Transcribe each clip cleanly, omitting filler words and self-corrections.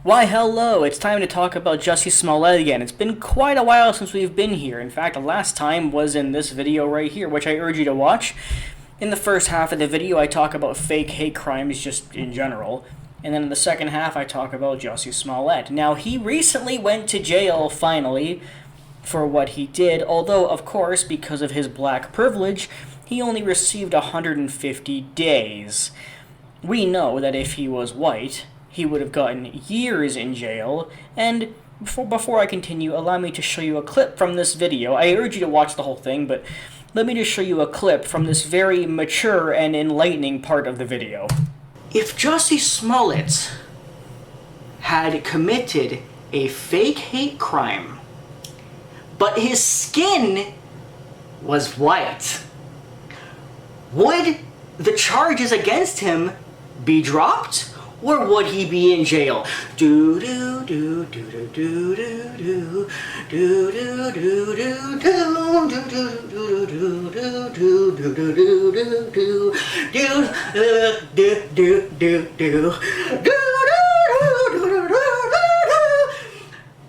Why, hello! It's time to talk about Jussie Smollett again. It's been quite a while since we've been here. In fact, the last time was in this video right here, which I urge you to watch. In the first half of the video, I talk about fake hate crimes just in general. And then in the second half, I talk about Jussie Smollett. Now, he recently went to jail, finally, for what he did. Although, of course, because of his black privilege, he only received 150 days. We know that if he was white, he would have gotten years in jail, and before I continue, allow me to show you a clip from this video. I urge you to watch the whole thing, but let me just show you a clip from this very mature and enlightening part of the video. If Jussie Smollett had committed a fake hate crime, but his skin was white, would the charges against him be dropped? Or would he be in jail? Do do do do do do do do do do do do.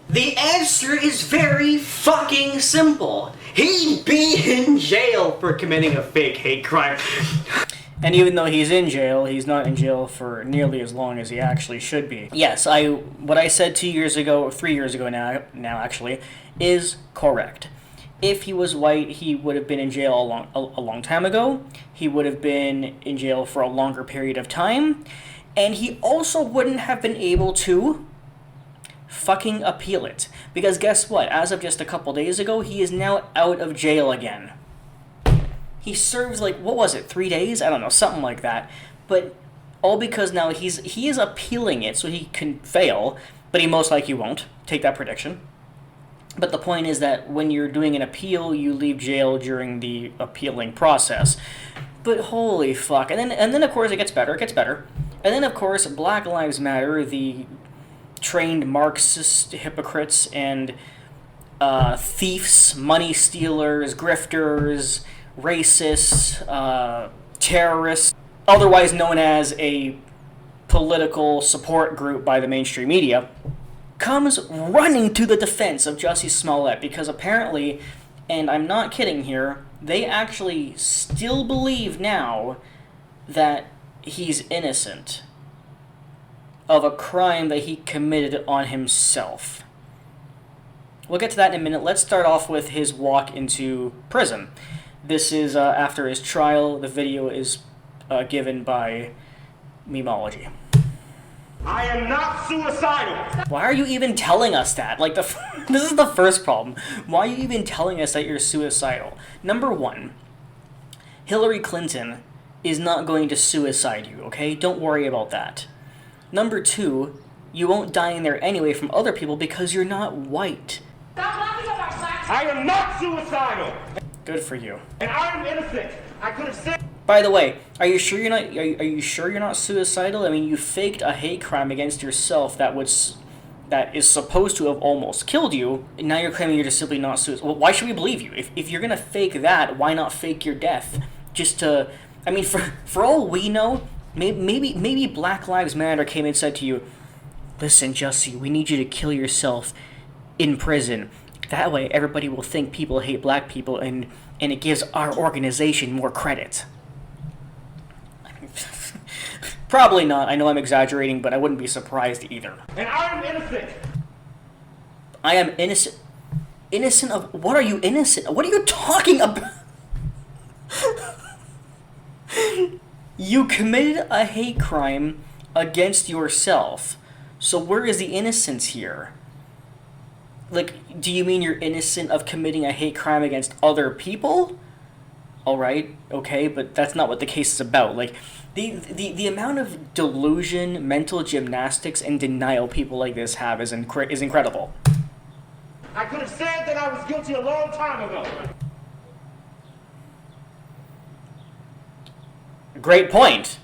The answer is very fucking simple. He'd be in jail for committing a fake hate crime. And even though he's in jail, he's not in jail for nearly as long as he actually should be. Yes, what I said 2 years ago, or 3 years ago now actually, is correct. If he was white, he would have been in jail a long time ago. He would have been in jail for a longer period of time. And he also wouldn't have been able to fucking appeal it. Because guess what? As of just a couple days ago, he is now out of jail again. He serves, 3 days? I don't know, something like that. But all because now he is appealing it, so he can fail, but he most likely won't. Take that prediction. But the point is that when you're doing an appeal, you leave jail during the appealing process. But holy fuck. And then of course it gets better. And then of course Black Lives Matter, the trained Marxist hypocrites and thieves, money stealers, grifters, racists, terrorists, otherwise known as a political support group by the mainstream media, comes running to the defense of Jussie Smollett because apparently, and I'm not kidding here, they actually still believe now that he's innocent of a crime that he committed on himself. We'll get to that in a minute. Let's start off with his walk into prison. This is after his trial. The video is given by Memology. I am not suicidal. Why are you even telling us that? This is the first problem. Why are you even telling us that you're suicidal? Number one, Hillary Clinton is not going to suicide you, okay? Don't worry about that. Number two, you won't die in there anyway from other people because you're not white. Stop laughing at our class. I am not suicidal. Good for you. And I'm innocent. I could have said. By the way, are you sure you're not? Are you sure you're not suicidal? I mean, you faked a hate crime against yourself that is supposed to have almost killed you, and now you're claiming you're just simply not suicidal. Well, why should we believe you? If you're gonna fake that, why not fake your death? Just to, I mean, for all we know, maybe Black Lives Matter came and said to you, "Listen, Jussie, we need you to kill yourself in prison. That way, everybody will think people hate black people, and it gives our organization more credit." Probably not. I know I'm exaggerating, but I wouldn't be surprised either. And I'm innocent. I am innocent. Innocent of what? Are you innocent? What are you talking about? You committed a hate crime against yourself. So where is the innocence here? Do you mean you're innocent of committing a hate crime against other people? Alright, okay, but that's not what the case is about. The amount of delusion, mental gymnastics, and denial people like this have is incredible. I could have said that I was guilty a long time ago. Great point.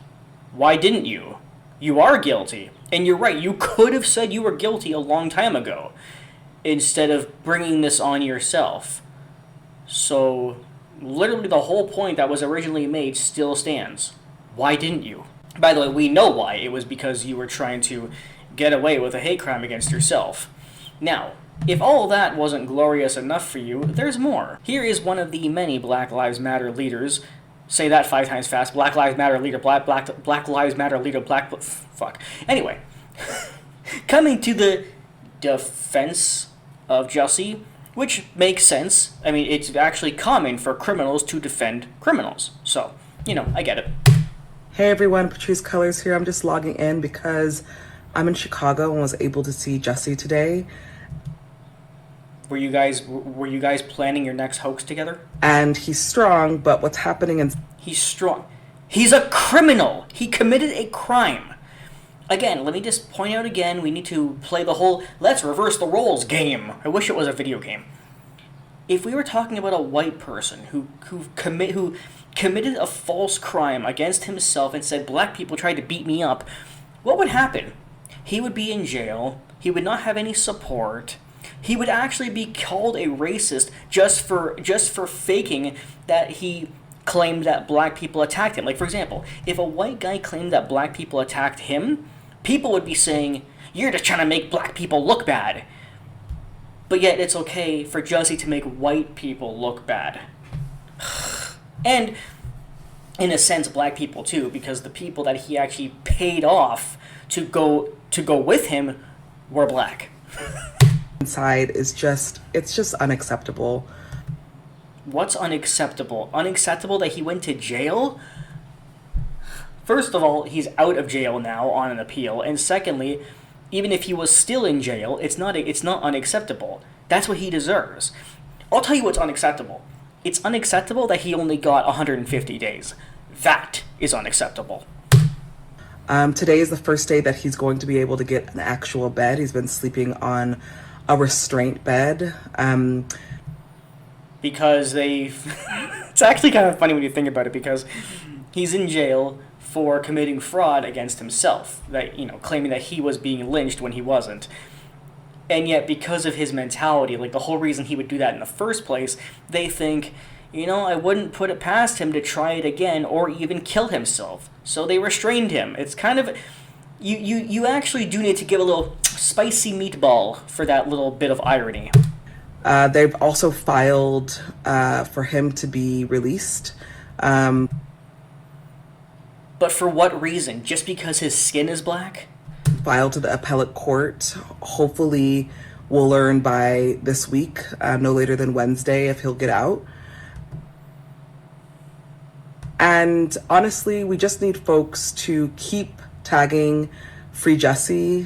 Why didn't you? You are guilty. And you're right, you could have said you were guilty a long time ago, instead of bringing this on yourself. So, literally the whole point that was originally made still stands. Why didn't you? By the way, we know why. It was because you were trying to get away with a hate crime against yourself. Now, if all that wasn't glorious enough for you, there's more. Here is one of the many Black Lives Matter leaders. Say that 5 times fast. Black Lives Matter leader, Black Lives Matter leader, fuck. Anyway, coming to the defense of Jussie, which makes sense. I mean, it's actually common for criminals to defend criminals. So, I get it. Hey everyone, Patrice Colors here. I'm just logging in because I'm in Chicago and was able to see Jussie today. Were you guys planning your next hoax together? And he's strong, but what's happening in... He's strong. He's a criminal. He committed a crime. Again, let me just point out again, we need to play the whole let's reverse the roles game. I wish it was a video game. If we were talking about a white person who committed a false crime against himself and said black people tried to beat me up, what would happen? He would be in jail. He would not have any support. He would actually be called a racist just for faking that he claimed that black people attacked him. Like, for example, if a white guy claimed that black people attacked him, people would be saying, you're just trying to make black people look bad. But yet it's okay for Jussie to make white people look bad. And, in a sense, black people too, because the people that he actually paid off to go with him were black. Inside is it's just unacceptable. What's unacceptable? Unacceptable that he went to jail? First of all, he's out of jail now on an appeal, and secondly, even if he was still in jail, it's not unacceptable. That's what he deserves. I'll tell you what's unacceptable. It's unacceptable that he only got 150 days. That is unacceptable. Today is the first day that he's going to be able to get an actual bed. He's been sleeping on a restraint bed. Because it's actually kind of funny when you think about it, because he's in jail for committing fraud against himself, that claiming that he was being lynched when he wasn't. And yet, because of his mentality, like the whole reason he would do that in the first place, they think, I wouldn't put it past him to try it again or even kill himself. So they restrained him. It's kind of... You actually do need to give a little spicy meatball for that little bit of irony. They've also filed for him to be released. But for what reason? Just because his skin is black? Filed to the appellate court. Hopefully we'll learn by this week, no later than Wednesday, if he'll get out. And honestly, we just need folks to keep tagging Free Jussie.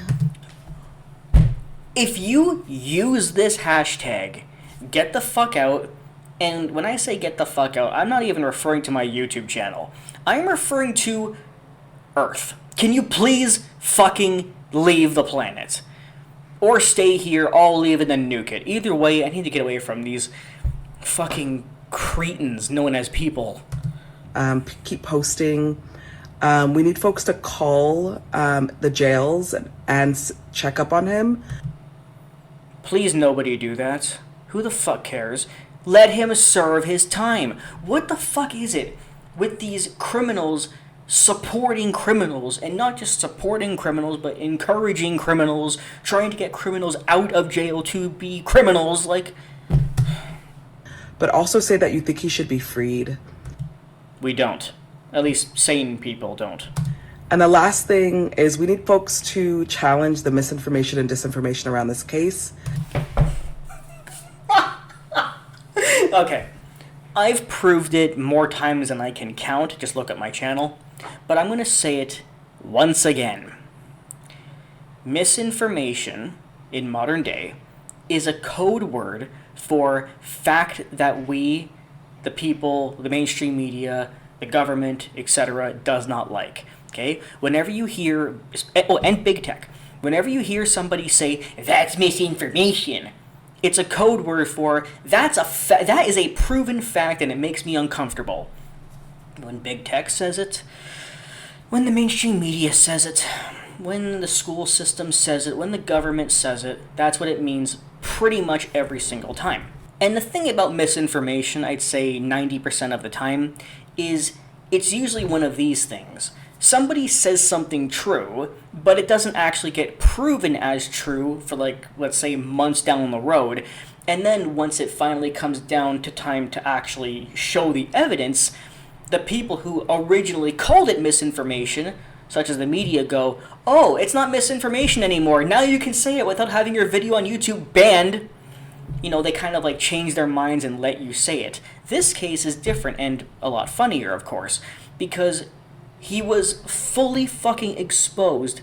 If you use this hashtag, get the fuck out, and when I say get the fuck out, I'm not even referring to my YouTube channel. I'm referring to Earth. Can you please fucking leave the planet? Or stay here, I'll leave and then nuke it. Either way, I need to get away from these fucking cretins known as people. Keep posting. We need folks to call the jails and check up on him. Please nobody do that. Who the fuck cares? Let him serve his time. What the fuck is it with these criminals supporting criminals, and not just supporting criminals, but encouraging criminals, trying to get criminals out of jail to be criminals, like... But also say that you think he should be freed. We don't. At least sane people don't. And the last thing is we need folks to challenge the misinformation and disinformation around this case. Okay. I've proved it more times than I can count. Just look at my channel. But I'm going to say it once again. Misinformation in modern day is a code word for fact that we, the people, the mainstream media, the government, etc., does not like. Okay? Whenever you hear, and big tech, whenever you hear somebody say, that's misinformation, it's a code word for, that is a proven fact and it makes me uncomfortable. When big tech says it, when the mainstream media says it, when the school system says it, when the government says it, that's what it means pretty much every single time. And the thing about misinformation, I'd say 90% of the time, is it's usually one of these things. somebody says something true, but it doesn't actually get proven as true for, like, let's say months down the road, and then once it finally comes down to time to actually show the evidence, the people who originally called it misinformation, such as the media, go, oh, it's not misinformation anymore, now you can say it without having your video on YouTube banned. You know, they kind of like change their minds and let you say it. This case is different and a lot funnier, of course, because he was fully fucking exposed,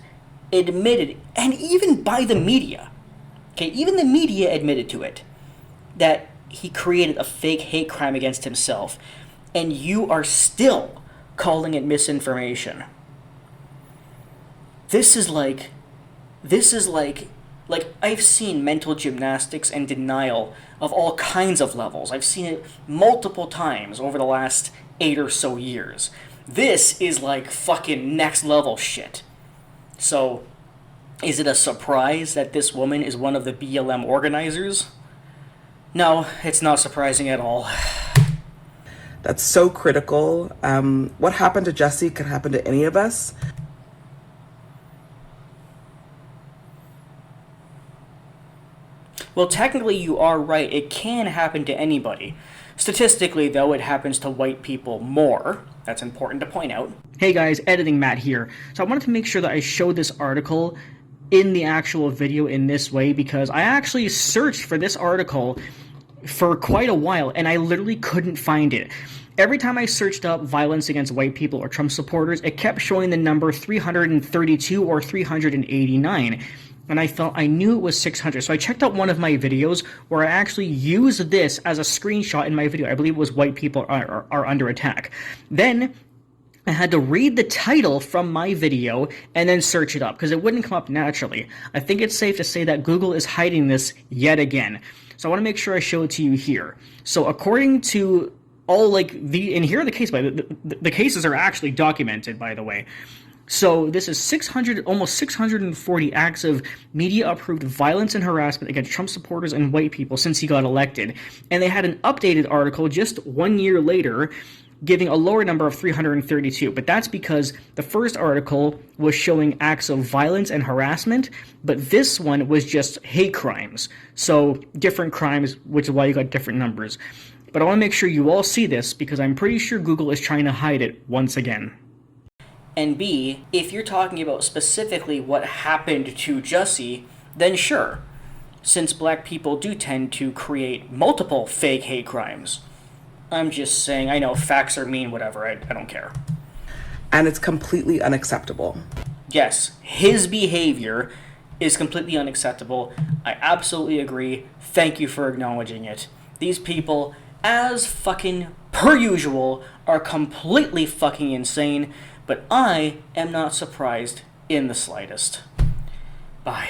admitted, and even by the media. Okay, even the media admitted to it, that he created a fake hate crime against himself, and you are still calling it misinformation. This is like I've seen mental gymnastics and denial of all kinds of levels. I've seen it multiple times over the last 8 or so years. This is like fucking next level shit. So, is it a surprise that this woman is one of the BLM organizers? No, it's not surprising at all. That's so critical. What happened to Jussie could happen to any of us. Well, technically you are right. It can happen to anybody. Statistically, though, it happens to white people more. That's important to point out. Hey guys, Editing Matt here. So I wanted to make sure that I showed this article in the actual video in this way, because I actually searched for this article for quite a while, and I literally couldn't find it. Every time I searched up violence against white people or Trump supporters, it kept showing the number 332 or 389. And I knew it was 600. So I checked out one of my videos where I actually used this as a screenshot in my video. I believe it was white people are under attack. Then I had to read the title from my video and then search it up because it wouldn't come up naturally. I think it's safe to say that Google is hiding this yet again. So I want to make sure I show it to you here. So according to all and here are the cases, the cases are actually documented, by the way. So this is almost 640 acts of media-approved violence and harassment against Trump supporters and white people since he got elected. And they had an updated article just 1 year later giving a lower number of 332. But that's because the first article was showing acts of violence and harassment, but this one was just hate crimes. So different crimes, which is why you got different numbers. But I want to make sure you all see this because I'm pretty sure Google is trying to hide it once again. And B, if you're talking about specifically what happened to Jussie, then sure, since black people do tend to create multiple fake hate crimes. I'm just saying, I know, facts are mean, whatever, I don't care. And it's completely unacceptable. Yes, his behavior is completely unacceptable. I absolutely agree. Thank you for acknowledging it. These people, as fucking per usual, are completely fucking insane. But I am not surprised in the slightest. Bye.